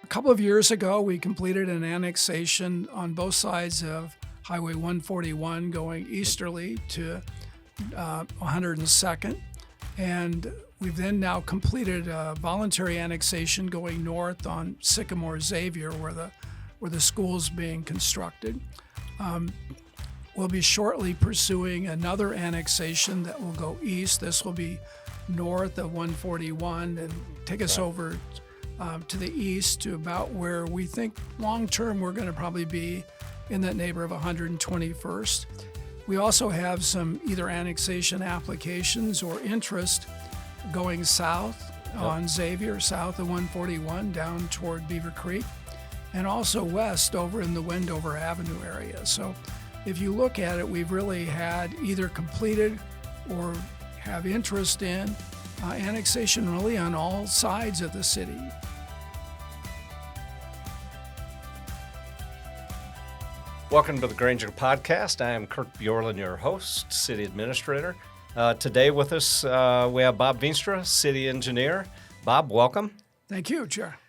couple of years ago, we completed an annexation on both sides of Highway 141 going easterly to 102nd. And we've then now completed a voluntary annexation going north on Sycamore Xavier where the school's being constructed. We'll be shortly pursuing another annexation that will go east. This will be north of 141 and take us over to the east to about where we think long-term we're going to probably be in that neighborhood of 121st. We also have some either annexation applications or interest going south on Xavier, south of 141 down toward Beaver Creek, and also west over in the Wendover Avenue area. So if you look at it, we've really had either completed or have interest in annexation really on all sides of the city. Welcome to the Granger podcast. I am Kirk Bjorlin, your host, city administrator. Today with us, we have Bob Veenstra, city engineer. Bob, welcome. Thank you, Chair.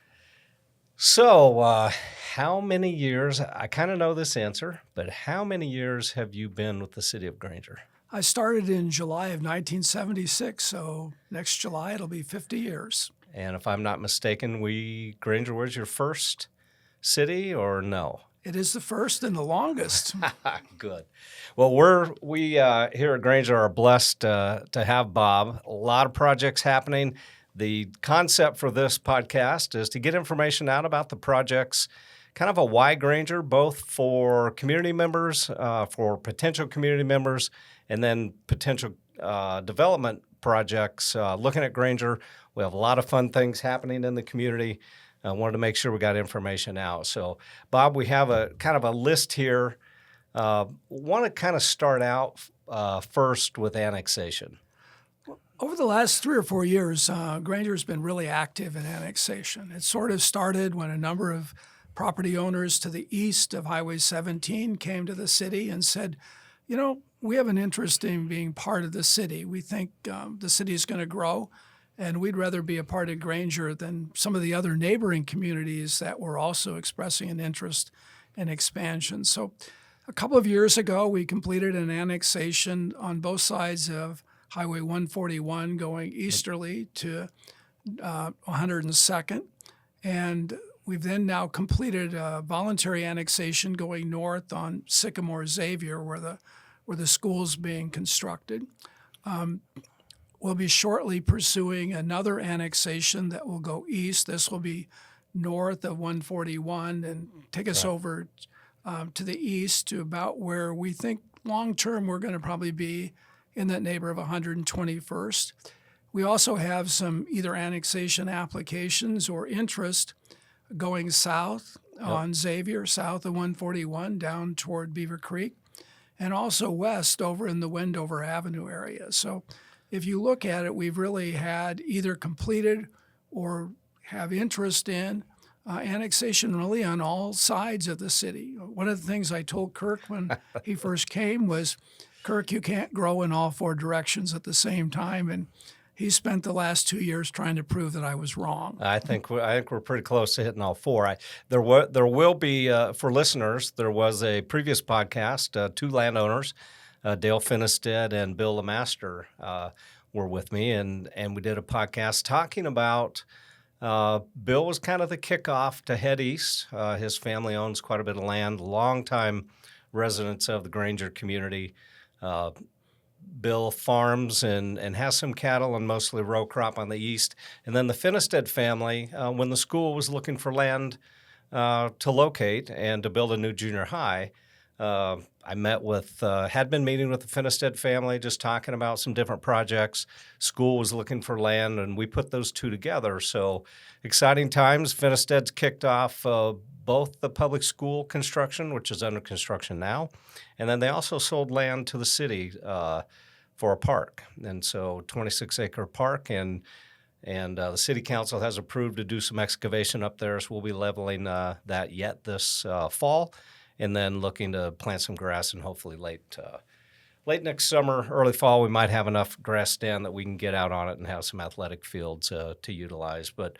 So, how many years, I kind of know this answer, but how many years have you been with the city of Granger? I started in July of 1976, so next July it'll be 50 years. And if I'm not mistaken, Granger was your first city or no? It is the first and the longest. Good. Well, we here at Granger are blessed to have Bob. A lot of projects happening. The concept for this podcast is to get information out about the projects, kind of a why Granger, both for community members, for potential community members, and then potential development projects. Looking at Granger, we have a lot of fun things happening in the community. I wanted to make sure we got information out. So, Bob, we have a kind of a list here. Want to kind of start out first with annexation. Over the last 3 or 4 years, Granger's been really active in annexation. It sort of started when a number of property owners to the east of Highway 17 came to the city and said, you know, we have an interest in being part of the city. We think the city is going to grow, and we'd rather be a part of Granger than some of the other neighboring communities that were also expressing an interest in expansion. So a couple of years ago, we completed an annexation on both sides of Highway 141 going easterly to 102nd. And we've then now completed a voluntary annexation going north on Sycamore Xavier where the school's being constructed. We'll be shortly pursuing another annexation that will go east. This will be north of 141 and take us over to the east to about where we think long-term we're going to probably be in that neighborhood of 121st. We also have some either annexation applications or interest going south on Xavier, south of 141 down toward Beaver Creek, and also west over in the Wendover Avenue area. So if you look at it, we've really had either completed or have interest in annexation really on all sides of the city. One of the things I told Kirk when he first came was, Kirk, you can't grow in all 4 directions at the same time. And he spent the last 2 years trying to prove that I was wrong. I think we're pretty close to hitting all 4. There will be, for listeners, there was a previous podcast, 2 landowners, Dale Finnestead and Bill LeMaster were with me, and we did a podcast talking about Bill was kind of the kickoff to head east. His family owns quite a bit of land, longtime residents of the Granger community. Bill farms and has some cattle and mostly row crop on the east. And then the Finnestead family, when the school was looking for land to locate and to build a new junior high, I had been meeting with the Finnestead family, just talking about some different projects. School was looking for land, and we put those 2 together. So exciting times. Finnestead's kicked off both the public school construction, which is under construction now, and then they also sold land to the city for a park. And so 26-acre park, and the city council has approved to do some excavation up there, so we'll be leveling that yet this fall, and then looking to plant some grass, and hopefully late next summer, early fall, we might have enough grass stand that we can get out on it and have some athletic fields to utilize. But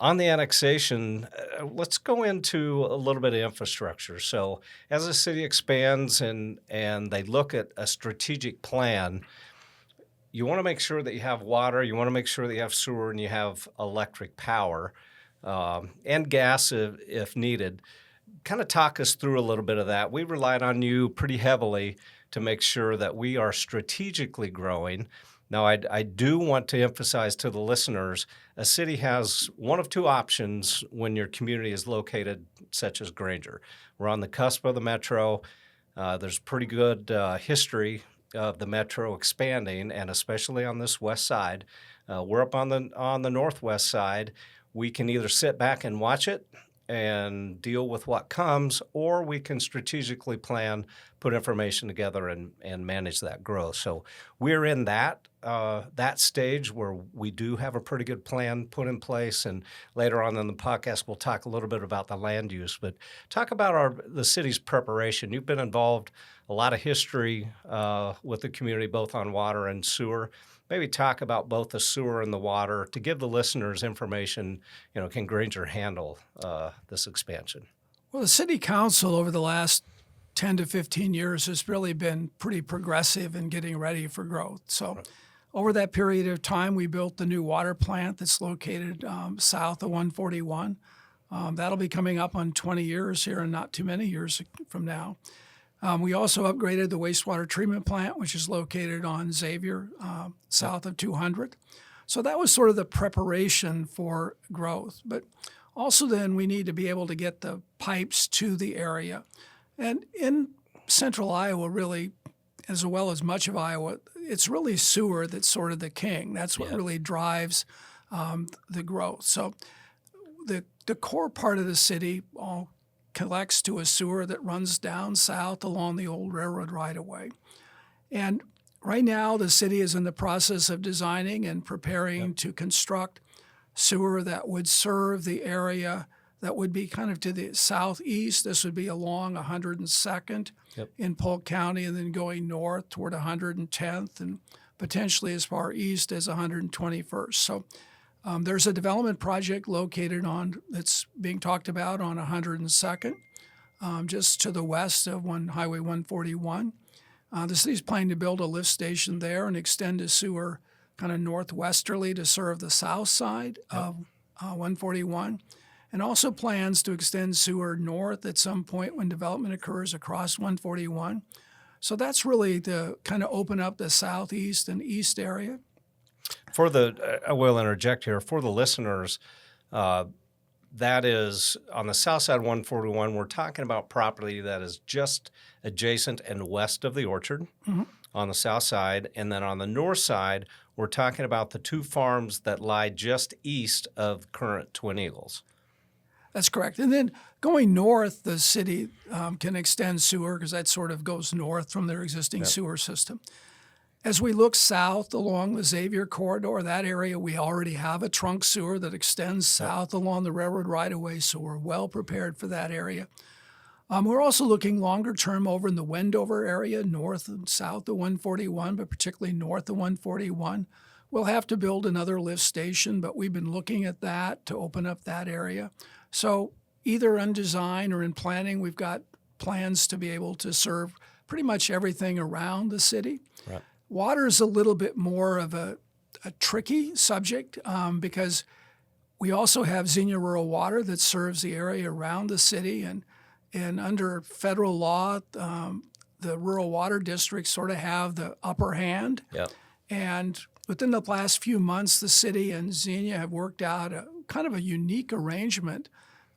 On the annexation, let's go into a little bit of infrastructure. So, as the city expands and they look at a strategic plan, you want to make sure that you have water, you want to make sure that you have sewer, and you have electric power and gas if needed. Kind of talk us through a little bit of that. We relied on you pretty heavily to make sure that we are strategically growing. Now, I do want to emphasize to the listeners, a city has one of two options when your community is located, such as Granger. We're on the cusp of the metro. There's pretty good history of the metro expanding, and especially on this west side. We're up on the northwest side. We can either sit back and watch it and deal with what comes, or we can strategically plan, put information together, and manage that growth. So we're in that stage where we do have a pretty good plan put in place. And later on in the podcast, we'll talk a little bit about the land use. But talk about the city's preparation. You've been involved a lot of history with the community, both on water and sewer. Maybe talk about both the sewer and the water to give the listeners information. Can Granger handle this expansion? Well, the city council over the last 10 to 15 years has really been pretty progressive in getting ready for growth. So over that period of time, we built the new water plant that's located south of 141. That'll be coming up on 20 years here in not too many years from now. We also upgraded the wastewater treatment plant, which is located on Xavier, south of 200. So that was sort of the preparation for growth. But also then we need to be able to get the pipes to the area. And in central Iowa, really, as well as much of Iowa, it's really sewer that's sort of the king. That's what really drives the growth. So the core part of the city all collects to a sewer that runs down south along the old railroad right-of-way. And right now, the city is in the process of designing and preparing to construct sewer that would serve the area that would be kind of to the southeast. This would be along 102nd in Polk County, and then going north toward 110th and potentially as far east as 121st. So there's a development project located that's being talked about on 102nd, just to the west of Highway 141. The city's planning to build a lift station there and extend a sewer kind of northwesterly to serve the south side of 141, and also plans to extend sewer north at some point when development occurs across 141. So that's really to kind of open up the southeast and east area. I will interject here, for the listeners, that is on the south side of 141, we're talking about property that is just adjacent and west of the orchard on the south side. And then on the north side, we're talking about the two farms that lie just east of current Twin Eagles. That's correct. And then going north, the city can extend sewer because that sort of goes north from their existing sewer system. As we look south along the Xavier corridor, that area, we already have a trunk sewer that extends south along the railroad right-of-way, so we're well prepared for that area. We're also looking longer term over in the Wendover area, north and south of 141, but particularly north of 141. We'll have to build another lift station, but we've been looking at that to open up that area. So either in design or in planning, we've got plans to be able to serve pretty much everything around the city. Right. Water is a little bit more of a tricky subject because we also have Xenia Rural Water that serves the area around the city, and under federal law, the rural water districts sort of have the upper hand. Yep. And within the last few months, the city and Xenia have worked out a kind of a unique arrangement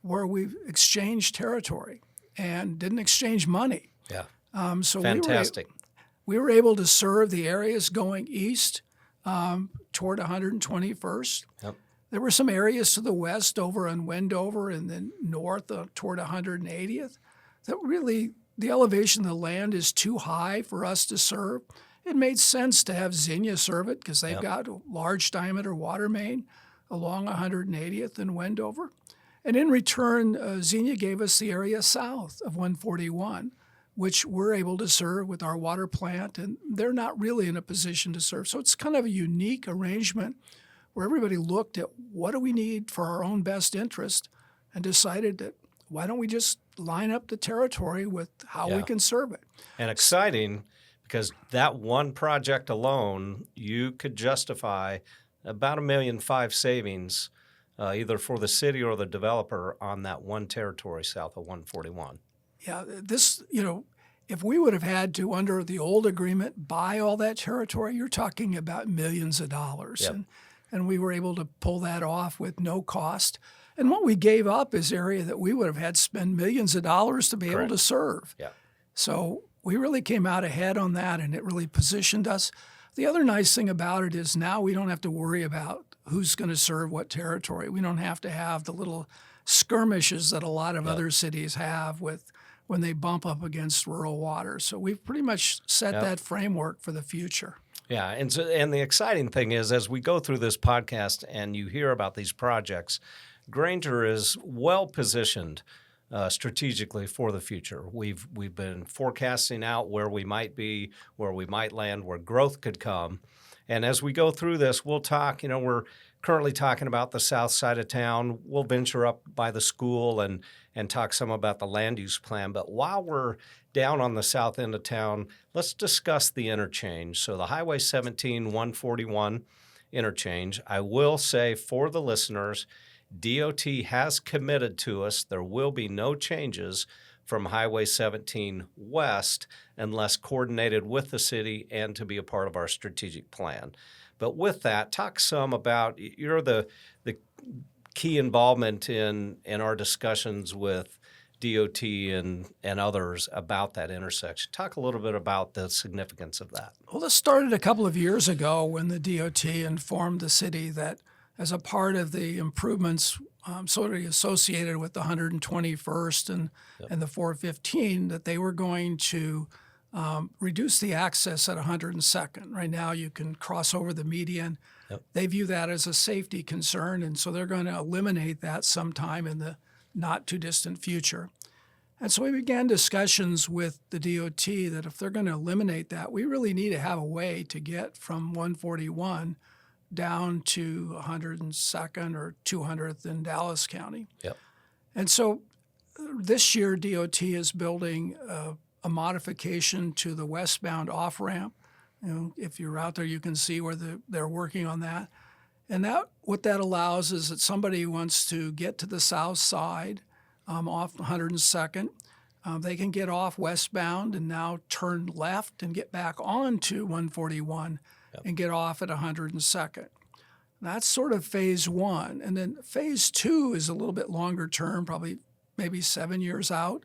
where we've exchanged territory and didn't exchange money. Yeah. So fantastic. We were able to serve the areas going east toward 121st. Yep. There were some areas to the west over on Wendover and then north toward 180th that really the elevation of the land is too high for us to serve. It made sense to have Xenia serve it because they've got a large diameter water main along 180th and Wendover. And in return, Xenia gave us the area south of 141, which we're able to serve with our water plant, and they're not really in a position to serve. So it's kind of a unique arrangement where everybody looked at what do we need for our own best interest and decided that why don't we just line up the territory with how we Yeah. can serve it. And exciting because that one project alone, you could justify about $1.5 million savings, either for the city or the developer on that one territory south of 141. Yeah, this, if we would have had to, under the old agreement, buy all that territory, you're talking about millions of dollars. Yep. And we were able to pull that off with no cost. And what we gave up is area that we would have had to spend millions of dollars to be able to serve. Yeah. So we really came out ahead on that, and it really positioned us. The other nice thing about it is now we don't have to worry about who's going to serve what territory. We don't have to have the little skirmishes that a lot of other cities have with when they bump up against rural water. So we've pretty much set that framework for the future. Yeah, and the exciting thing is, as we go through this podcast and you hear about these projects, Granger is well positioned strategically for the future. We've been forecasting out where we might be, where we might land, where growth could come. And as we go through this, we'll talk, we're currently talking about the south side of town. We'll venture up by the school and talk some about the land use plan. But while we're down on the south end of town, let's discuss the interchange. So the Highway 17 141 interchange, I will say for the listeners, DOT has committed to us there will be no changes from Highway 17 west unless coordinated with the city and to be a part of our strategic plan. But with that, talk some about you're the key involvement in our discussions with DOT and others about that intersection. Talk a little bit about the significance of that. Well, this started a couple of years ago when the DOT informed the city that as a part of the improvements sort of associated with the 121st and the 415, that they were going to reduce the access at 102nd. Right now you can cross over the median. Yep. They view that as a safety concern, and so they're going to eliminate that sometime in the not too distant future. And so we began discussions with the DOT that if they're going to eliminate that, we really need to have a way to get from 141 down to 102nd or 200th in Dallas County. Yep. And so this year DOT is building a modification to the westbound off-ramp. If you're out there, you can see where they're working on that. And what that allows is that somebody who wants to get to the south side off 102nd, they can get off westbound and now turn left and get back onto 141 and get off at 102nd. That's sort of phase one. And then phase two is a little bit longer term, probably maybe 7 years out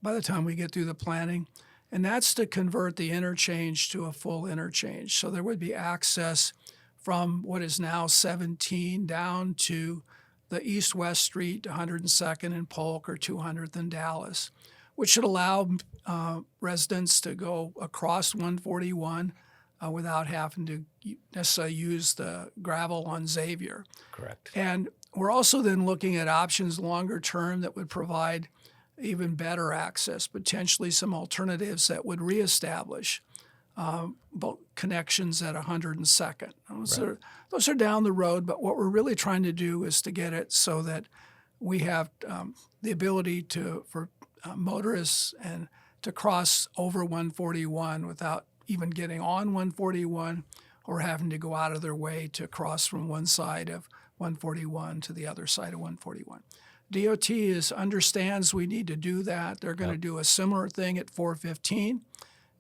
by the time we get through the planning. And that's to convert the interchange to a full interchange. So there would be access from what is now 17 down to the east-west street, 102nd and Polk or 200th in Dallas, which should allow residents to go across 141 without having to necessarily use the gravel on Xavier. Correct. And we're also then looking at options longer term that would provide even better access, potentially some alternatives that would reestablish both connections at 102nd. Those are down the road, but what we're really trying to do is to get it so that we have the ability for motorists and to cross over 141 without even getting on 141 or having to go out of their way to cross from one side of 141 to the other side of 141. DOT understands we need to do that. They're going to do a similar thing at 415.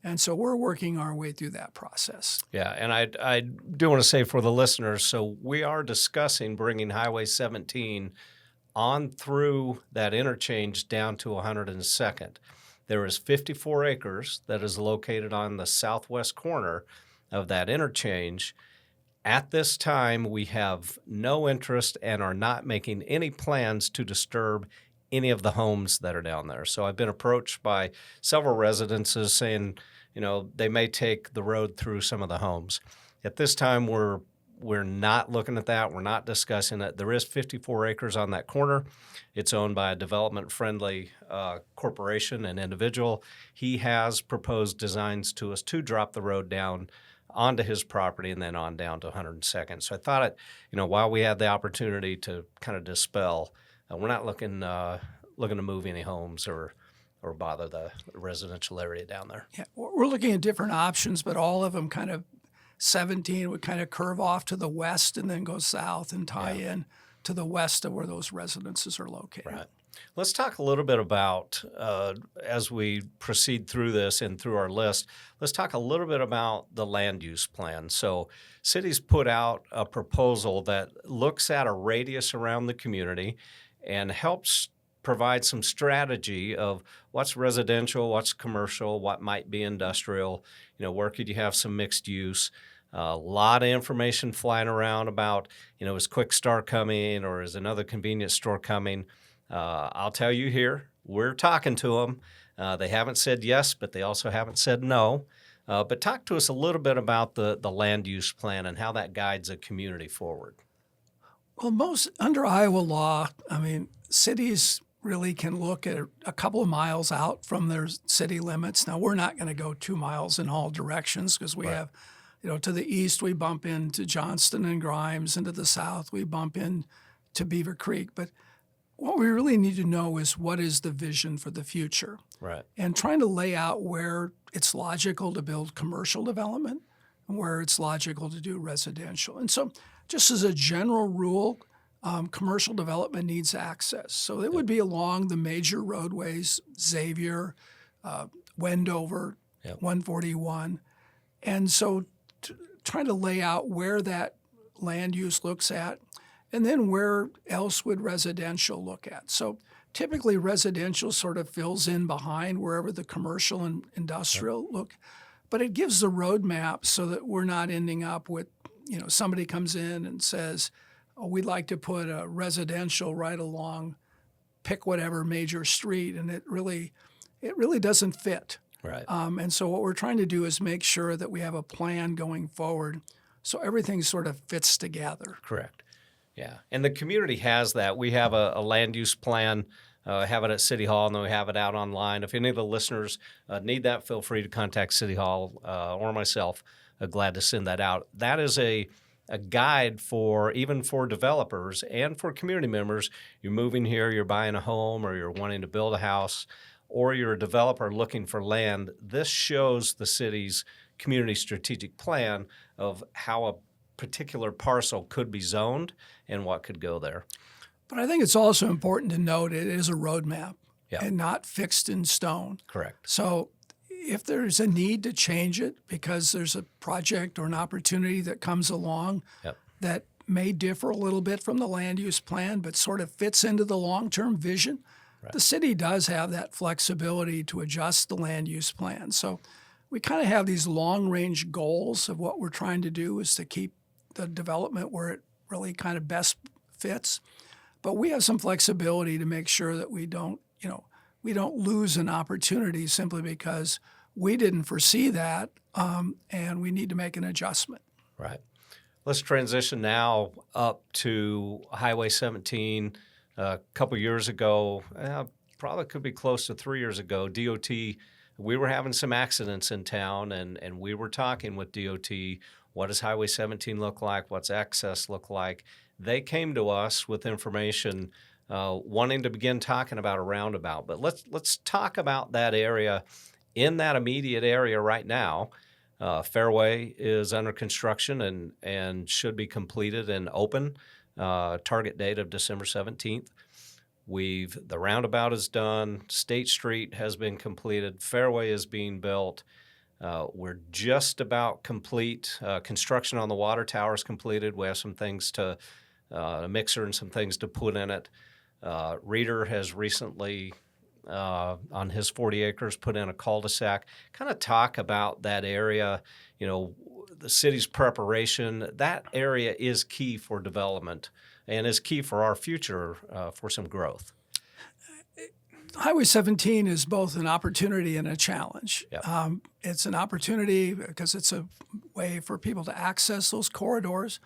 And so we're working our way through that process. Yeah, and I do want to say for the listeners, so we are discussing bringing Highway 17 on through that interchange down to 102nd. There is 54 acres that is located on the southwest corner of that interchange. At this time, we have no interest and are not making any plans to disturb any of the homes that are down there. So I've been approached by several residences saying, they may take the road through some of the homes. At this time, we're not looking at that. We're not discussing it. There is 54 acres on that corner. It's owned by a development-friendly corporation and individual. He has proposed designs to us to drop the road down onto his property and then on down to 102nd. So I thought while we had the opportunity to kind of dispel, we're not looking to move any homes or bother the residential area down there. Yeah, we're looking at different options, but all of them kind of 17 would kind of curve off to the west and then go south and tie in to the west of where those residences are located. Right. Let's talk a little bit about, as we proceed through this and through our list, let's talk a little bit about the land use plan. So cities put out a proposal that looks at a radius around the community and helps provide some strategy of what's residential, what's commercial, what might be industrial, where could you have some mixed use. A lot of information flying around about, is Quick Start coming or is another convenience store coming? I'll tell you here, we're talking to them. They haven't said yes, but they also haven't said no. But talk to us a little bit about the land use plan and how that guides a community forward. Well, under Iowa law, cities really can look at a couple of miles out from their city limits. Now, we're not going to go 2 miles in all directions because we have, to the east, we bump into Johnston and Grimes, and to the south, we bump into Beaver Creek. But what we really need to know is what is the vision for the future. Right. And trying to lay out where it's logical to build commercial development and where it's logical to do residential. And so just as a general rule, commercial development needs access. So it would be along the major roadways, Xavier, Wendover, 141. And so trying to lay out where that land use looks at, and then where else would residential look at. So typically residential sort of fills in behind wherever the commercial and industrial look, but it gives the roadmap so that we're not ending up with, somebody comes in and says, oh, we'd like to put a residential right along, pick whatever major street, and it really doesn't fit. Right. And so what we're trying to do is make sure that we have a plan going forward so everything sort of fits together. Correct. Yeah. And the community has that. We have a land use plan, have it at City Hall, and then we have it out online. If any of the listeners need that, feel free to contact City Hall or myself. Glad to send that out. That is a guide even for developers and for community members. You're moving here, you're buying a home, or you're wanting to build a house, or you're a developer looking for land. This shows the city's community strategic plan of how a particular parcel could be zoned and what could go there. But I think it's also important to note it is a roadmap and not fixed in stone. Correct. So if there's a need to change it because there's a project or an opportunity that comes along that may differ a little bit from the land use plan but sort of fits into the long-term vision, the city does have that flexibility to adjust the land use plan. So we kind of have these long-range goals of what we're trying to do is to keep the development where it really kind of best fits. But we have some flexibility to make sure that we don't lose an opportunity simply because we didn't foresee that, and we need to make an adjustment. Right. Let's transition now up to Highway 17. A couple years ago, probably could be close to 3 years ago, DOT, we were having some accidents in town, and we were talking with DOT, what does Highway 17 look like? What's access look like? They came to us with information wanting to begin talking about a roundabout. But let's talk about that area. In that immediate area right now, Fairway is under construction and should be completed and open. Target date of December 17th. The roundabout is done. State Street has been completed. Fairway is being built. We're just about complete. Construction on the water tower is completed. We have some things a mixer and some things to put in it. Reeder has recently, on his 40 acres, put in a cul-de-sac. Kind of talk about that area, the city's preparation. That area is key for development and is key for our future for some growth. Highway 17 is both an opportunity and a challenge. Yep. It's an opportunity because it's a way for people to access those corridors.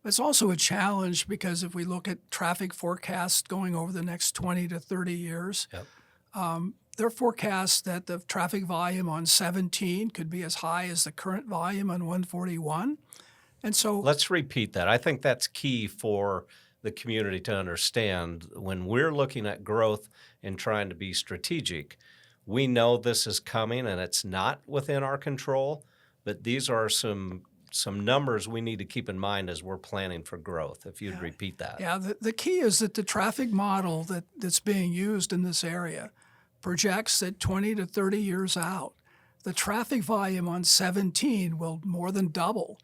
It's also a challenge because if we look at traffic forecasts going over the next 20 to 30 years, Their forecast that the traffic volume on 17 could be as high as the current volume on 141. And so Let's repeat that. I think that's key for the community to understand. When we're looking at growth and trying to be strategic, we know this is coming and it's not within our control, but these are some numbers we need to keep in mind as we're planning for growth, if you'd repeat that. yeah, the key is that the traffic model that's being used in this area projects that 20 to 30 years out, the traffic volume on 17 will more than double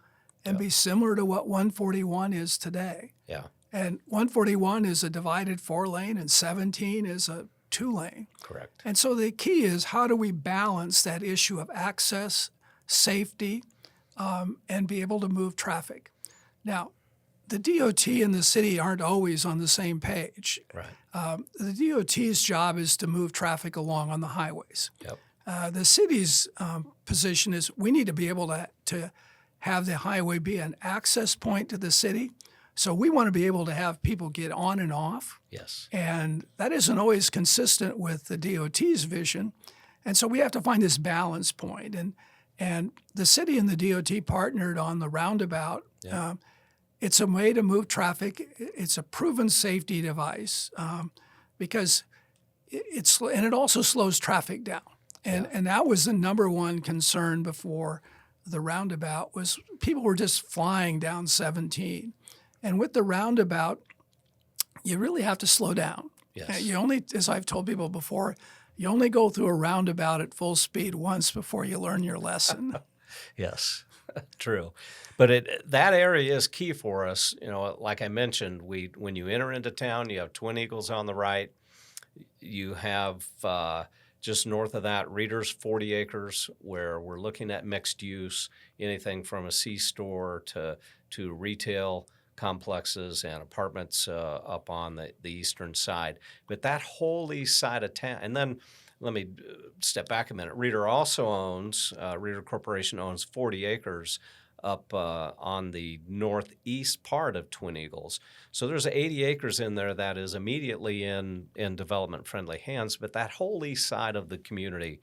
and be similar to what 141 is today. Yeah, And 141 is a divided 4-lane and 17 is a 2-lane. correct. And so the key is, how do we balance that issue of access, safety, and be able to move traffic? Now, the DOT and the city aren't always on the same page. Right. The DOT's job is to move traffic along on the highways. Yep. The city's position is we need to be able to have the highway be an access point to the city. So we want to be able to have people get on and off. Yes. And that isn't always consistent with the DOT's vision. And so we have to find this balance point. And the city and the DOT partnered on the roundabout. Yeah. It's a way to move traffic. It's a proven safety device because it also slows traffic down. And that was the number one concern before the roundabout, was people were just flying down 17. And with the roundabout, you really have to slow down. Yes. You only, as I've told people before, you only go through a roundabout at full speed once before you learn your lesson. Yes, true. But that area is key for us. You know, like I mentioned, when you enter into town, you have Twin Eagles on the right. You have just north of that, Reader's 40 acres, where we're looking at mixed use, anything from a C-store to retail complexes and apartments up on the eastern side. But that whole east side of town, and then let me step back a minute. Reader Corporation owns 40 acres up on the northeast part of Twin Eagles. So there's 80 acres in there that is immediately in development-friendly hands, but that whole east side of the community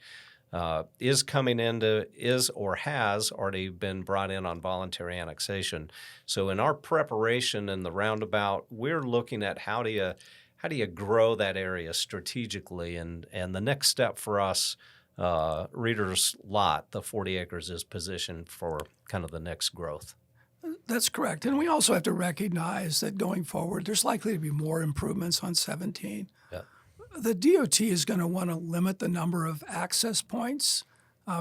is or has already been brought in on voluntary annexation. So in our preparation in the roundabout, we're looking at how do you grow that area strategically, and the next step for us, Reader's lot, the 40 acres, is positioned for kind of the next growth. That's correct. And we also have to recognize that going forward, there's likely to be more improvements on 17. Yeah. The DOT is going to want to limit the number of access points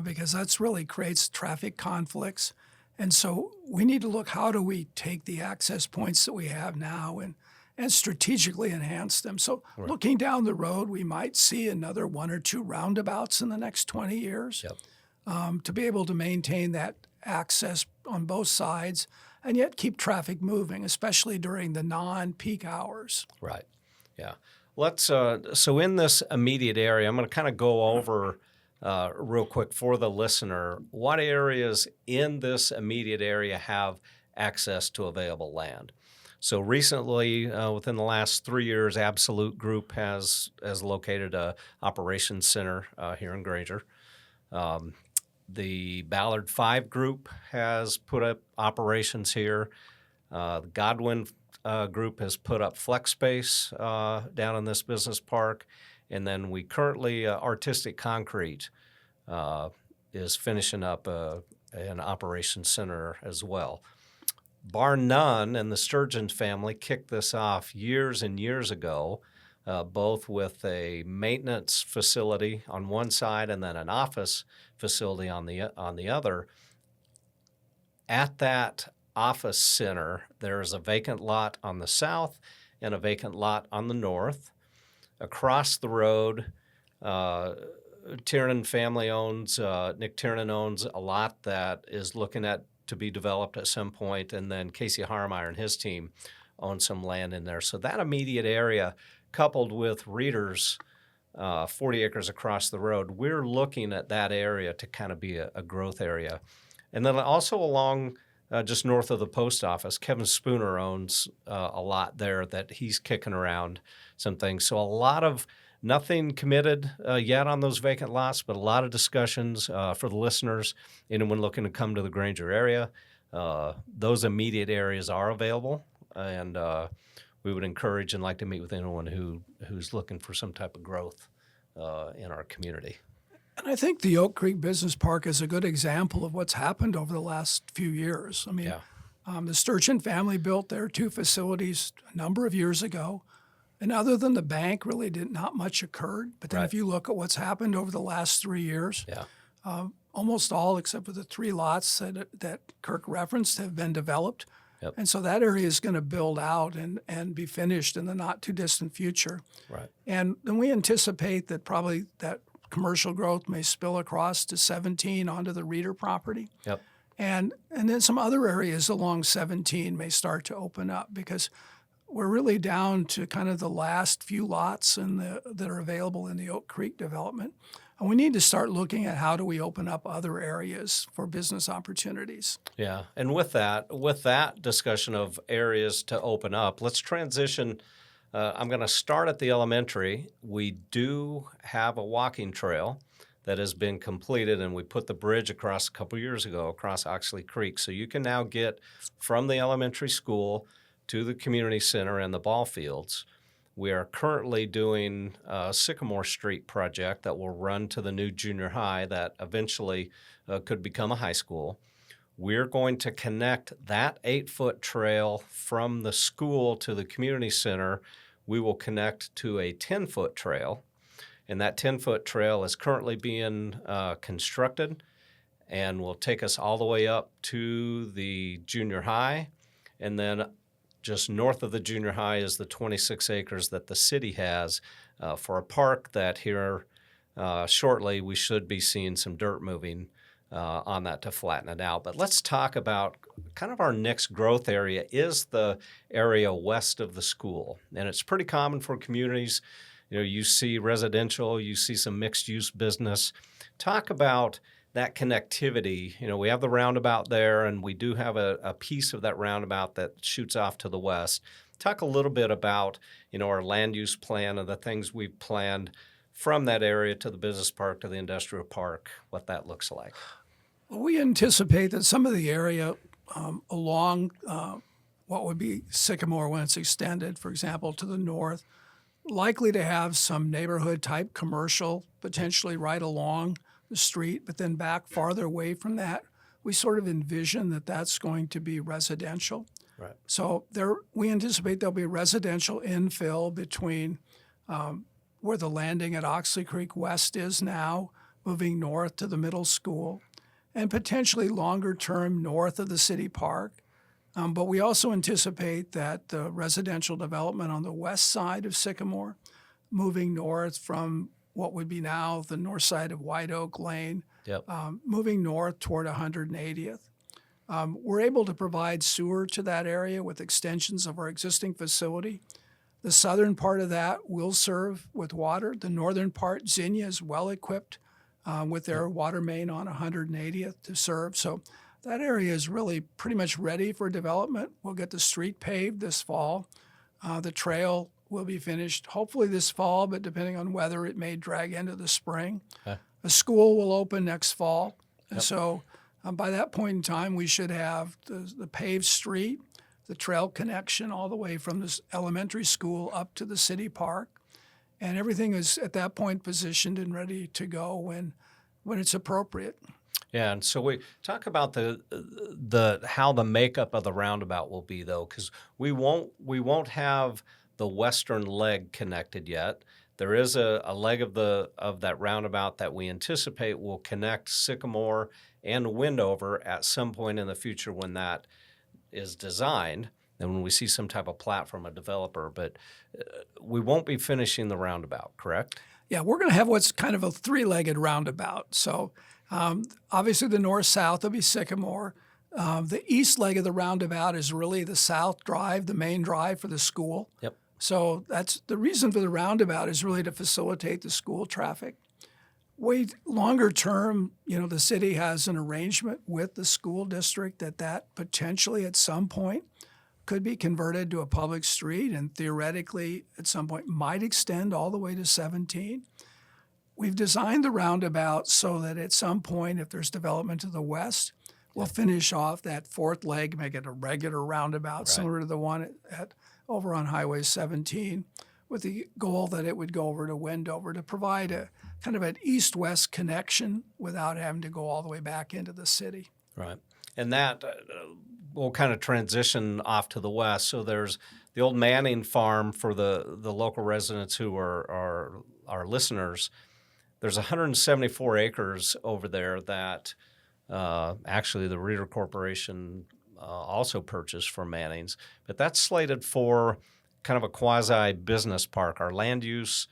because that's really creates traffic conflicts. And so we need to look, how do we take the access points that we have now and strategically enhance them? So looking down the road, we might see another 1 or 2 roundabouts in the next 20 years to be able to maintain that access on both sides and yet keep traffic moving, especially during the non-peak hours. Right. Yeah. Let's so in this immediate area, I'm going to kind of go over real quick for the listener what areas in this immediate area have access to available land. So recently, within the last 3 years, Absolute Group has located a operations center here in Granger. The Ballard 5 Group has put up operations here. The Godwin Group has put up flex space down in this business park. And then we currently, Artistic Concrete is finishing up an operations center as well. Bar none, and the Sturgeon family kicked this off years and years ago, both with a maintenance facility on one side and then an office facility on the other. At that office center, there is a vacant lot on the south and a vacant lot on the north. Across the road, Tiernan family owns, Nick Tiernan owns a lot that is looking to be developed at some point, and then Casey Harmeyer and his team own some land in there. So that immediate area, coupled with Reader's 40 acres across the road, we're looking at that area to kind of be a growth area. And then also along just north of the post office, Kevin Spooner owns a lot there that he's kicking around some things. So a lot of nothing committed yet on those vacant lots, but a lot of discussions for the listeners, anyone looking to come to the Granger area. Those immediate areas are available, and we would encourage and like to meet with anyone who's looking for some type of growth in our community. And I think the Oak Creek Business Park is a good example of what's happened over the last few years. I mean, Yeah. the Sturgeon family built their 2 facilities a number of years ago. And other than the bank, really not much occurred. But then Right. if you look at what's happened over the last 3 years, Yeah. almost all except for the 3 lots that Kirk referenced have been developed. Yep. And so that area is going to build out and be finished in the not too distant future. Right. And then we anticipate that probably that commercial growth may spill across to 17 onto the Reeder property. Yep. And then some other areas along 17 may start to open up because we're really down to kind of the last few lots that are available in the Oak Creek development. And we need to start looking at how do we open up other areas for business opportunities. Yeah, and with that discussion of areas to open up, let's transition. I'm going to start at the elementary. We do have a walking trail that has been completed, and we put the bridge across a couple years ago across Oxley Creek. So you can now get from the elementary school to the community center and the ball fields. We are currently doing a Sycamore Street project that will run to the new junior high that eventually could become a high school. We're going to connect that 8-foot trail from the school to the community center. We will connect to a 10-foot trail, and that 10-foot trail is currently being constructed and will take us all the way up to the junior high. And then just north of the junior high is the 26 acres that the city has for a park that here shortly we should be seeing some dirt moving on that to flatten it out. But let's talk about kind of our next growth area is the area west of the school. And it's pretty common for communities. You know, you see residential, you see some mixed-use business. Talk about that connectivity. You know, we have the roundabout there, and we do have a piece of that roundabout that shoots off to the west. Talk a little bit about, you know, our land use plan and the things we've planned from that area to the business park to the industrial park, what that looks like. Well, we anticipate that some of the area along what would be Sycamore when it's extended, for example, to the north, likely to have some neighborhood-type commercial, potentially right along the street, but then back farther away from that, we sort of envision that that's going to be residential. Right. So we anticipate there'll be residential infill between where the landing at Oxley Creek West is now, moving north to the middle school, and potentially longer term north of the city park. But we also anticipate that the residential development on the west side of Sycamore, moving north from what would be now the north side of White Oak Lane, Yep. moving north toward 180th. We're able to provide sewer to that area with extensions of our existing facility. The southern part of that will serve with water. The northern part, Zinnia, is well equipped with their water main on 180th to serve. So that area is really pretty much ready for development. We'll get the street paved this fall. The trail will be finished hopefully this fall, but depending on weather, it may drag into the spring. Okay. A school will open next fall. And so by that point in time, we should have the paved street, the trail connection all the way from this elementary school up to the city park. And everything is at that point positioned and ready to go when it's appropriate. Yeah, and so we talk about the how the makeup of the roundabout will be though, because we won't have the western leg connected yet. There is a leg of that roundabout that we anticipate will connect Sycamore and Windover at some point in the future when that is designed and when we see some type of plat from a developer. But we won't be finishing the roundabout, correct? Yeah, we're going to have what's kind of a 3-legged roundabout. So obviously the north-south will be Sycamore. The east leg of the roundabout is really the south drive, the main drive for the school. Yep. So that's the reason for the roundabout is really to facilitate the school traffic. Way longer term, you know, the city has an arrangement with the school district that potentially at some point could be converted to a public street and theoretically at some point might extend all the way to 17. We've designed the roundabout so that at some point, if there's development to the west, we'll finish off that fourth leg, make it a regular roundabout similar to the one over on Highway 17, with the goal that it would go over to Wendover to provide a kind of an east-west connection without having to go all the way back into the city. Right. And that will kind of transition off to the west. So there's the old Manning farm for the local residents who are our listeners. There's 174 acres over there that actually the Reader Corporation also purchased from Manning's. But that's slated for kind of a quasi-business park. Our land use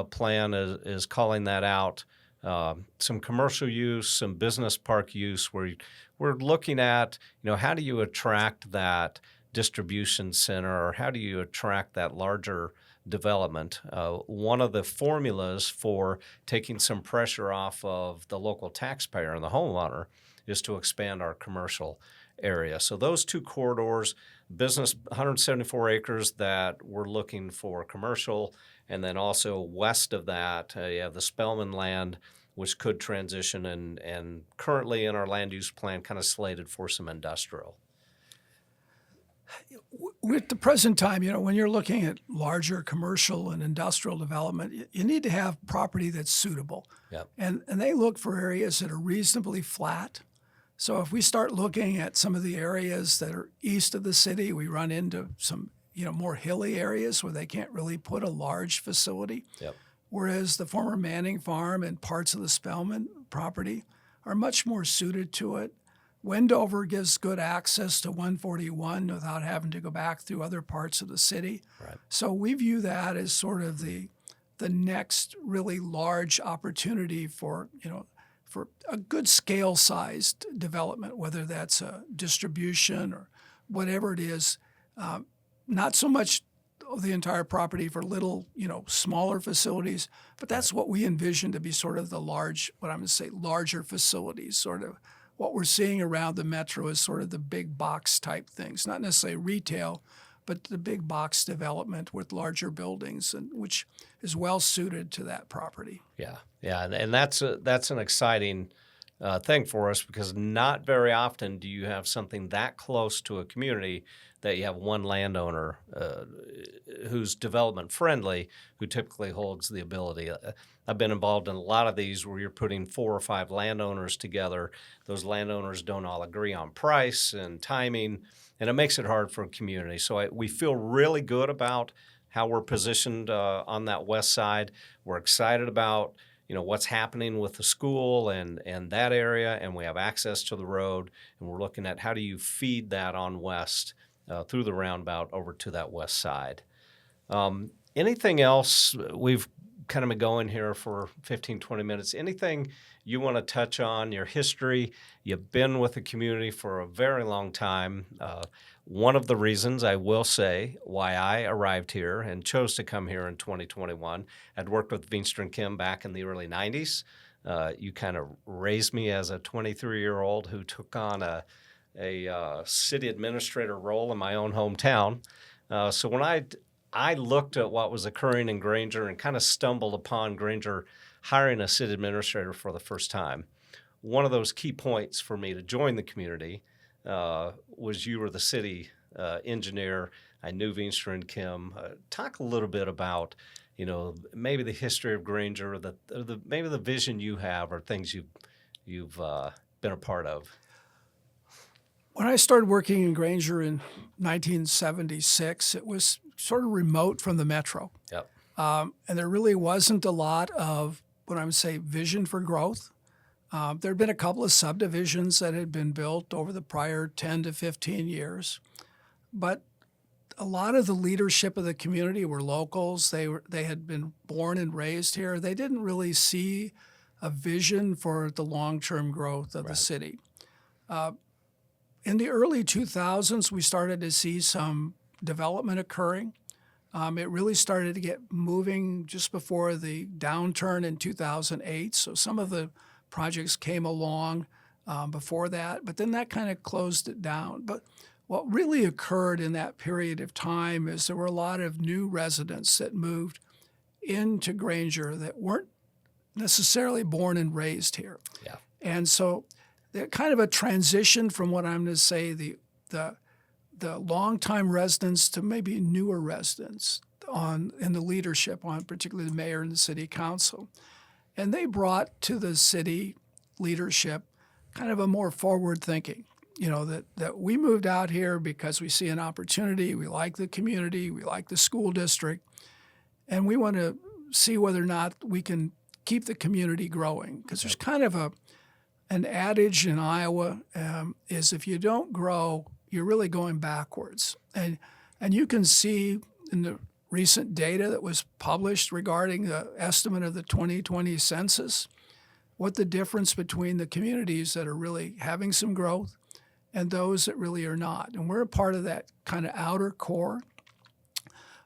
plan is calling that out. Some commercial use, some business park use, where we're looking at, how do you attract that distribution center, or how do you attract that larger development? One of the formulas for taking some pressure off of the local taxpayer and the homeowner is to expand our commercial area. So those two corridors, business, 174 acres that we're looking for commercial, and then also west of that, you have the Spellman land, which could transition and currently in our land use plan kind of slated for some industrial. With the present time, when you're looking at larger commercial and industrial development, you need to have property that's suitable. Yep. And they look for areas that are reasonably flat. So if we start looking at some of the areas that are east of the city, we run into some, more hilly areas where they can't really put a large facility. Yep. Whereas the former Manning farm and parts of the Spellman property are much more suited to it. Wendover gives good access to 141 without having to go back through other parts of the city. Right. So we view that as sort of the next really large opportunity for a good scale-sized development, whether that's a distribution or whatever it is. Not so much the entire property for little, smaller facilities, but that's what we envision to be sort of the larger facilities, sort of. What we're seeing around the metro is sort of the big box type things, not necessarily retail, but the big box development with larger buildings, and which is well suited to that property. Yeah, and that's an exciting thing for us, because not very often do you have something that close to a community that you have one landowner who's development friendly, who typically holds the ability. I've been involved in a lot of these where you're putting 4 or 5 landowners together. Those landowners don't all agree on price and timing, and it makes it hard for a community. So we feel really good about how we're positioned on that west side. We're excited about what's happening with the school and that area, and we have access to the road, and we're looking at how do you feed that on west through the roundabout over to that west side. Anything else? We've kind of been going here for 15, 20 minutes. Anything you want to touch on, your history? You've been with the community for a very long time. One of the reasons, I will say, why I arrived here and chose to come here in 2021, I'd worked with Veenstra and Kim back in the early 90s. You kind of raised me as a 23-year-old who took on a city administrator role in my own hometown. So when I looked at what was occurring in Granger and kind of stumbled upon Granger hiring a city administrator for the first time, one of those key points for me to join the community was you were the city engineer. I knew Veenstra and Kim. Talk a little bit about, maybe the history of Granger, maybe the vision you have, or things you've been a part of. When I started working in Granger in 1976, it was sort of remote from the metro. Yep. And there really wasn't a lot of what I would say vision for growth. There had been a couple of subdivisions that had been built over the prior 10 to 15 years. But a lot of the leadership of the community were locals. They had been born and raised here. They didn't really see a vision for the long-term growth of the city. In the early 2000s, we started to see some development occurring. It really started to get moving just before the downturn in 2008. So some of the projects came along before that, but then that kind of closed it down. But what really occurred in that period of time is there were a lot of new residents that moved into Granger that weren't necessarily born and raised here. Yeah. And so they're kind of a transition from what I'm going to say the longtime residents to maybe newer residents in the leadership on particularly the mayor and the city council. And they brought to the city leadership kind of a more forward thinking, that we moved out here because we see an opportunity, we like the community, we like the school district, and we want to see whether or not we can keep the community growing. Because there's kind of an adage in Iowa is if you don't grow, you're really going backwards. And you can see in the recent data that was published regarding the estimate of the 2020 census, what the difference between the communities that are really having some growth and those that really are not. And we're a part of that kind of outer core.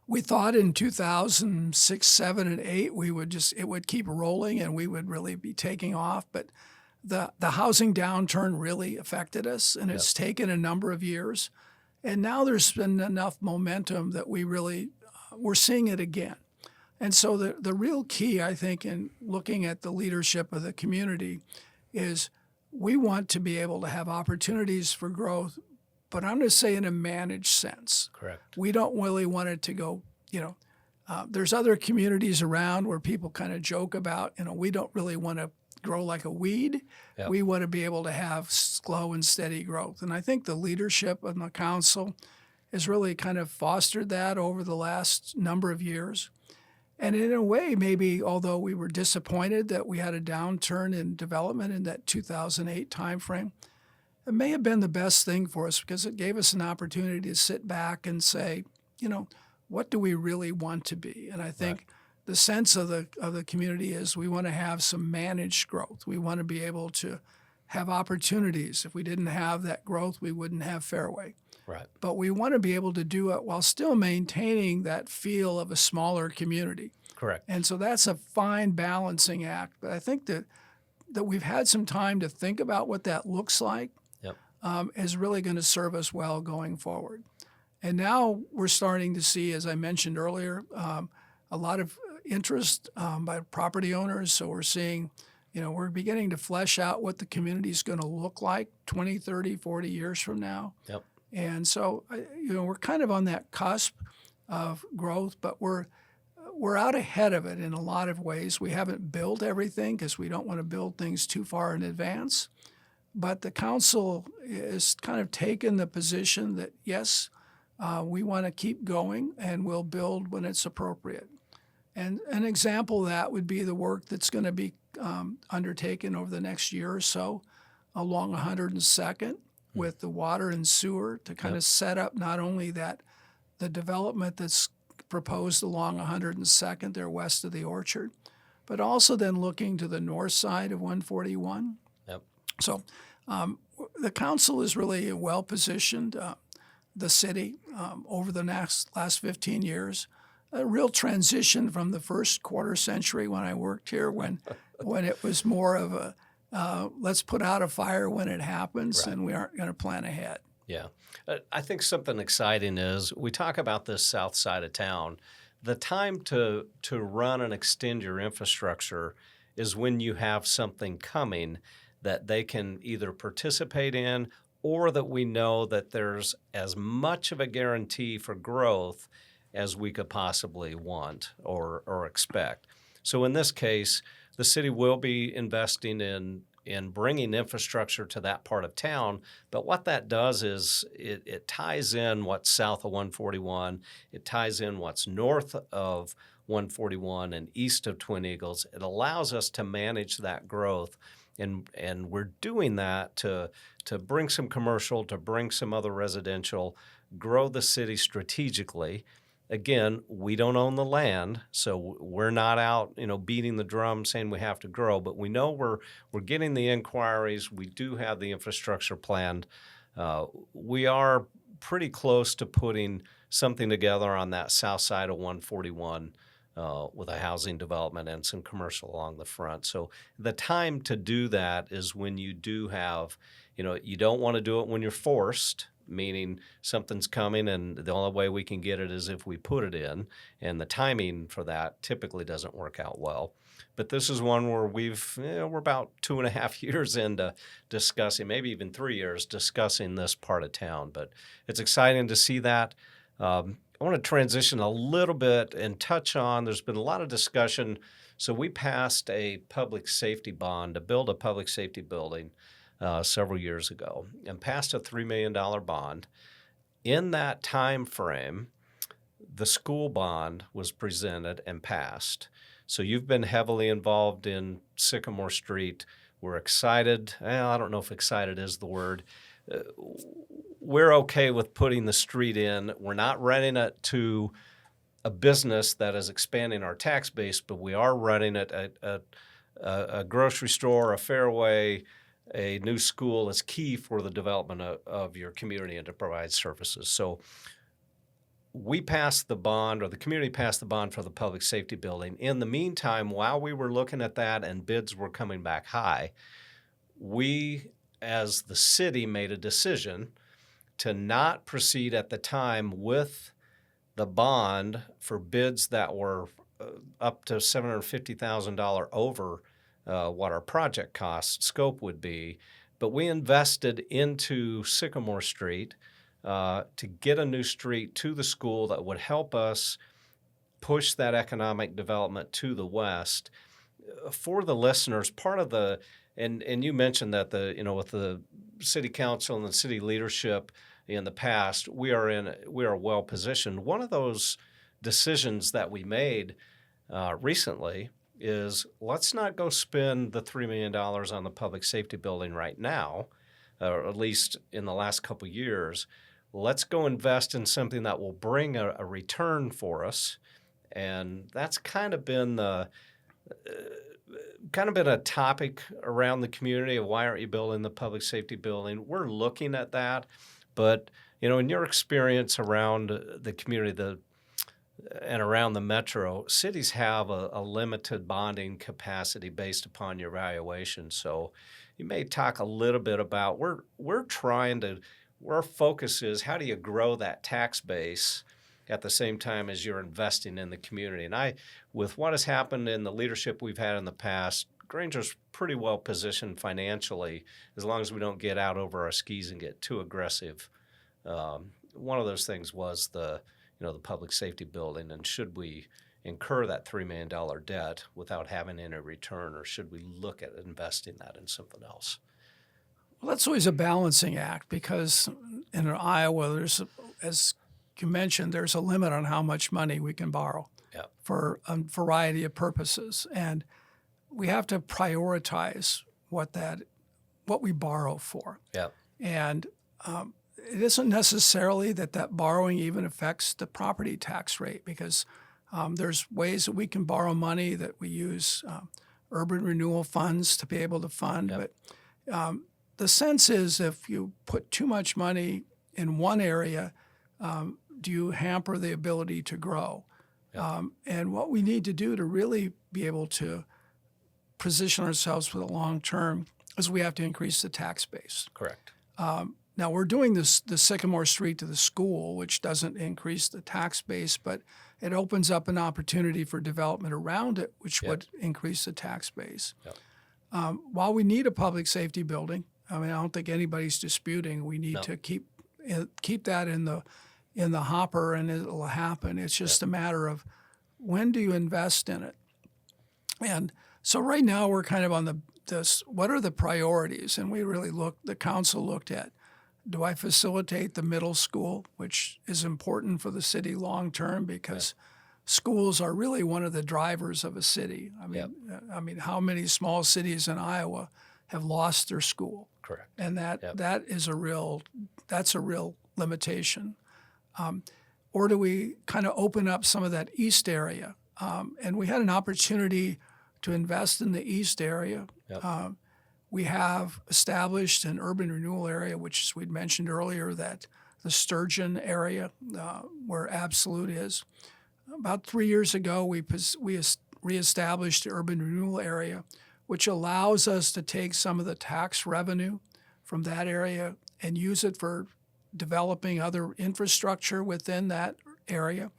We thought in 2006, 7, and 8, it would keep rolling and we would really be taking off. But the housing downturn really affected us, and it's taken a number of years. And now there's been enough momentum that we're seeing it again. And so the real key, I think, in looking at the leadership of the community is we want to be able to have opportunities for growth, but I'm going to say in a managed sense. Correct. We don't really want it to go, there's other communities around where people kind of joke about, we don't really want to grow like a weed. Yep. We want to be able to have slow and steady growth. And I think the leadership of the council has really kind of fostered that over the last number of years. And in a way, maybe although we were disappointed that we had a downturn in development in that 2008 timeframe, it may have been the best thing for us because it gave us an opportunity to sit back and say, what do we really want to be? And I think the sense of the community is we want to have some managed growth. We want to be able to have opportunities. If we didn't have that growth, we wouldn't have Fairway. Right. But we want to be able to do it while still maintaining that feel of a smaller community. Correct. And so that's a fine balancing act. But I think that we've had some time to think about what that looks like is really going to serve us well going forward. And now we're starting to see, as I mentioned earlier, a lot of interest by property owners. So we're seeing, we're beginning to flesh out what the community is going to look like 20, 30, 40 years from now. Yep. And so, we're kind of on that cusp of growth, but we're out ahead of it in a lot of ways. We haven't built everything because we don't want to build things too far in advance. But the council is kind of taken the position that, yes, we want to keep going and we'll build when it's appropriate. And an example of that would be the work that's going to be undertaken over the next year or so along 102nd with the water and sewer to kind of set up not only the development that's proposed along 102nd there west of the orchard, but also then looking to the north side of 141. Yep. So the council is really well positioned. The city over the last 15 years, a real transition from the first quarter century when I worked here, when it was more of a let's put out a fire when it happens, and we aren't going to plan ahead. Yeah. I think something exciting is we talk about this south side of town. The time to run and extend your infrastructure is when you have something coming that they can either participate in or that we know that there's as much of a guarantee for growth as we could possibly want or expect. So in this case, the city will be investing in bringing infrastructure to that part of town. But what that does is it ties in what's south of 141. It ties in what's north of 141 and east of Twin Eagles. It allows us to manage that growth. And we're doing that to bring some commercial, to bring some other residential, grow the city strategically. Again, we don't own the land, so we're not out, beating the drum saying we have to grow. But we know we're getting the inquiries. We do have the infrastructure planned. We are pretty close to putting something together on that south side of 141 with a housing development and some commercial along the front. So the time to do that is when you do have, you don't want to do it when you're forced. meaning something's coming and the only way we can get it is if we put it in, and the timing for that typically doesn't work out well. But this is one where we're about 2.5 years into discussing, maybe even 3 years discussing this part of town. But it's exciting to see that. I want to transition a little bit and touch on, there's been a lot of discussion. So we passed a public safety bond to build a public safety building several years ago, and passed a $3 million bond. In that time frame, the school bond was presented and passed. So you've been heavily involved in Sycamore Street. We're excited. I don't know if excited is the word. We're okay with putting the street in. We're not renting it to a business that is expanding our tax base, but we are running it at a grocery store, a Fairway, a new school is key for the development of your community and to provide services. So we passed the bond, or the community passed the bond for the public safety building. In the meantime, while we were looking at that and bids were coming back high, we, as the city, made a decision to not proceed at the time with the bond for bids that were up to $750,000 over what our project cost scope would be. But we invested into Sycamore Street to get a new street to the school that would help us push that economic development to the west. For the listeners, part of the, and you mentioned that with the city council and the city leadership in the past, we are well positioned. One of those decisions that we made recently is, let's not go spend the $3 million on the public safety building right now, or at least in the last couple of years. Let's go invest in something that will bring a return for us. And that's kind of been a topic around the community of, why aren't you building the public safety building? We're looking at that. But, in your experience around the community, and around the metro, cities have a limited bonding capacity based upon your valuation. So you may talk a little bit about, we're trying to, our focus is, how do you grow that tax base at the same time as you're investing in the community? And with what has happened in the leadership we've had in the past, Granger's pretty well positioned financially, as long as we don't get out over our skis and get too aggressive. One of those things was the public safety building, and should we incur that $3 million debt without having any return, or should we look at investing that in something else? Well, that's always a balancing act, because in Iowa, as you mentioned, there's a limit on how much money we can borrow for a variety of purposes. And we have to prioritize what we borrow for. And it isn't necessarily that borrowing even affects the property tax rate, because there's ways that we can borrow money that we use urban renewal funds to be able to fund. But the sense is, if you put too much money in one area, do you hamper the ability to grow? And what we need to do to really be able to position ourselves for the long term is we have to increase the tax base. Correct. Now, we're doing the Sycamore Street to the school, which doesn't increase the tax base, but it opens up an opportunity for development around it, which would increase the tax base. While we need a public safety building, I don't think anybody's disputing we need to keep that in the hopper, and it'll happen. It's just a matter of, when do you invest in it? And so right now we're kind of on what are the priorities? And we really the council looked at, do I facilitate the middle school, which is important for the city long term, because schools are really one of the drivers of a city. I mean, how many small cities in Iowa have lost their school? Correct. And that's a real limitation. Or do we kind of open up some of that east area? And we had an opportunity to invest in the east area. We have established an urban renewal area, which, as we'd mentioned earlier, that the Sturgeon area, where Absolute is. About 3 years ago, we reestablished the urban renewal area, which allows us to take some of the tax revenue from that area and use it for developing other infrastructure within that area.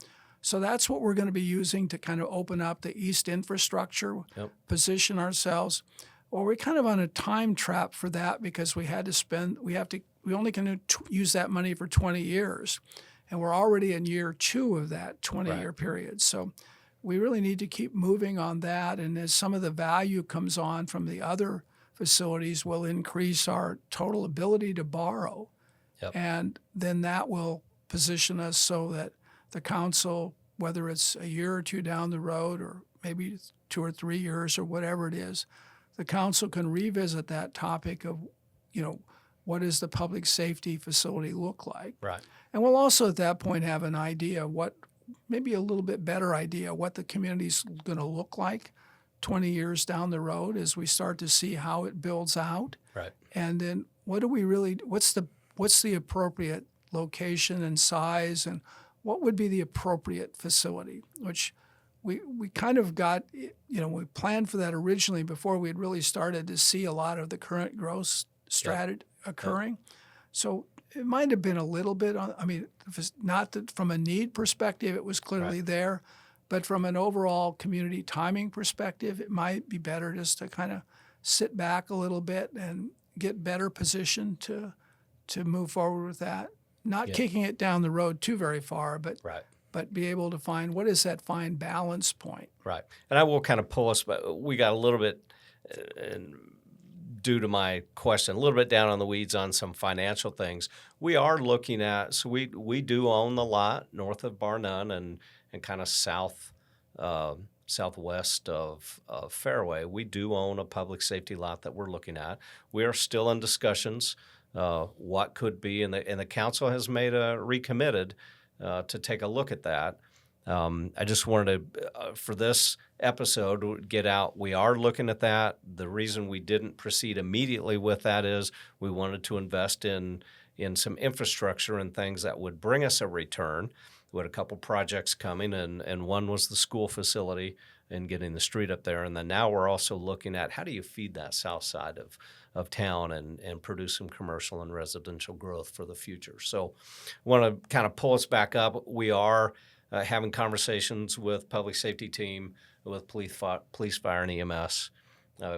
So that's what we're going to be using to kind of open up the east infrastructure, Yep. position ourselves. Well, we're kind of on a time trap for that because we only can use that money for 20 years. And we're already in year 2 of that 20-year period. So we really need to keep moving on that. And as some of the value comes on from the other facilities, we'll increase our total ability to borrow. Yep. And then that will position us so that the council, whether it's a year or 2 down the road or maybe 2 or 3 years or whatever it is, the council can revisit that topic of, what does the public safety facility look like? Right. And we'll also at that point have an idea maybe a little bit better idea what the community's going to look like 20 years down the road as we start to see how it builds out. Right. And then what's the appropriate location and size, and what would be the appropriate facility, which we kind of got, we planned for that originally before we had really started to see a lot of the current growth strategy occurring. So it might have been a little bit if it's not that from a need perspective, it was clearly there, but from an overall community timing perspective, it might be better just to kind of sit back a little bit and get better positioned to move forward with that. Not kicking it down the road too very far, but be able to find what is that fine balance point. Right. And I will kind of pull us, but we got a little bit, due to my question, a little bit down on the weeds on some financial things. We are looking at, so we do own the lot north of Bar None and kind of southwest of Fairway. We do own a public safety lot that we're looking at. We are still in discussions what could be, and the council has recommitted to take a look at that. I just wanted to, for this episode, get out. We are looking at that. The reason we didn't proceed immediately with that is we wanted to invest in some infrastructure and things that would bring us a return. We had a couple projects coming, and one was the school facility and getting the street up there. And then now we're also looking at how do you feed that south side of town and produce some commercial and residential growth for the future. So I want to kind of pull us back up. We are having conversations with public safety team, with police, fire, and EMS.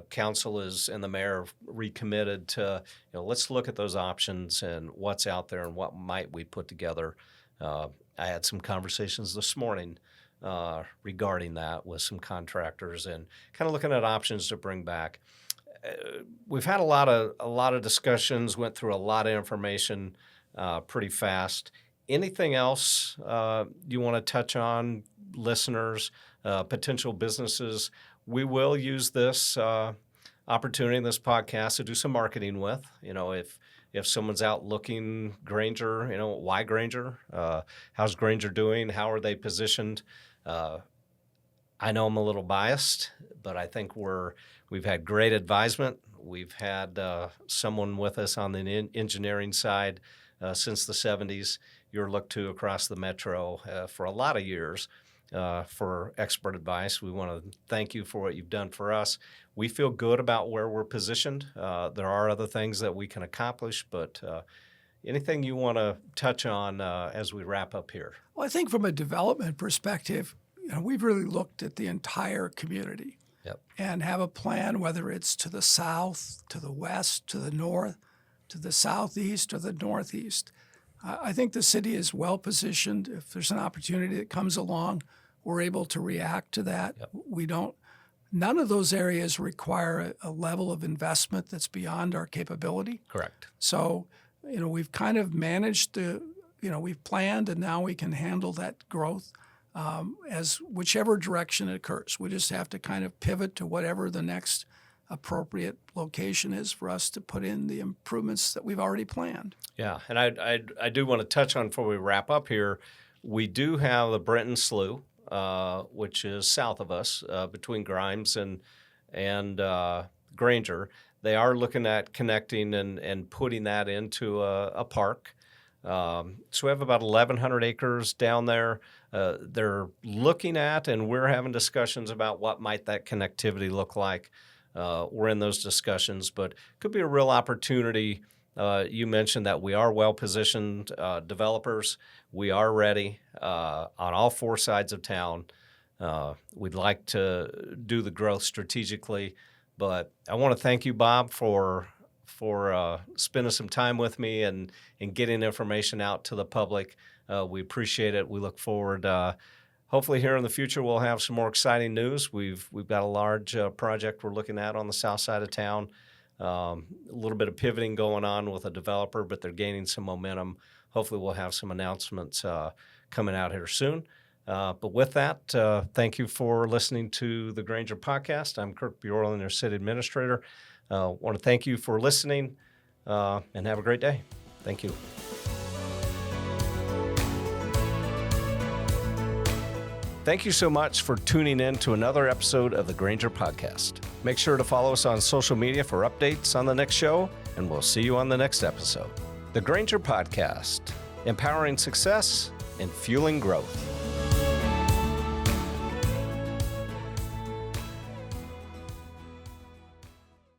Council and the mayor have recommitted to, let's look at those options and what's out there and what might we put together. I had some conversations this morning regarding that with some contractors and kind of looking at options to bring back. We've had a lot of discussions, went through a lot of information pretty fast. Anything else you want to touch on, listeners, potential businesses? We will use this opportunity in this podcast to do some marketing with. If someone's out looking Granger, why Granger? How's Granger doing? How are they positioned? I know I'm a little biased, but I think we've had great advisement. We've had someone with us on the engineering side since the 70s. You're looked to across the metro for a lot of years for expert advice. We want to thank you for what you've done for us. We feel good about where we're positioned. There are other things that we can accomplish, but anything you want to touch on as we wrap up here? Well, I think from a development perspective, we've really looked at the entire community and have a plan, whether it's to the south, to the west, to the north, to the southeast, or the northeast. I think the city is well positioned. If there's an opportunity that comes along, we're able to react to that. None of those areas require a level of investment that's beyond our capability. Correct. So, we've kind of managed we've planned, and now we can handle that growth as whichever direction it occurs. We just have to kind of pivot to whatever the next appropriate location is for us to put in the improvements that we've already planned. Yeah, and I do want to touch on before we wrap up here, we do have the Brenton Slough, which is south of us, between Grimes and Granger. They are looking at connecting and putting that into a park. So we have about 1,100 acres down there. They're looking at, and we're having discussions about what might that connectivity look like. We're in those discussions, but could be a real opportunity You mentioned that we are well-positioned developers. We are ready on all four sides of town. We'd like to do the growth strategically, but I want to thank you, Bob, for spending some time with me and getting information out to the public. We appreciate it. We look forward. Hopefully, here in the future, we'll have some more exciting news. We've got a large project we're looking at on the south side of town. A little bit of pivoting going on with a developer, but they're gaining some momentum. Hopefully, we'll have some announcements coming out here soon. But with that, thank you for listening to the Granger podcast. I'm Kirk Bjorlin, your city administrator. Want to thank you for listening and have a great day. Thank you. Thank you so much for tuning in to another episode of the Granger podcast. Make sure to follow us on social media for updates on the next show, and we'll see you on the next episode. The Granger podcast, empowering success and fueling growth.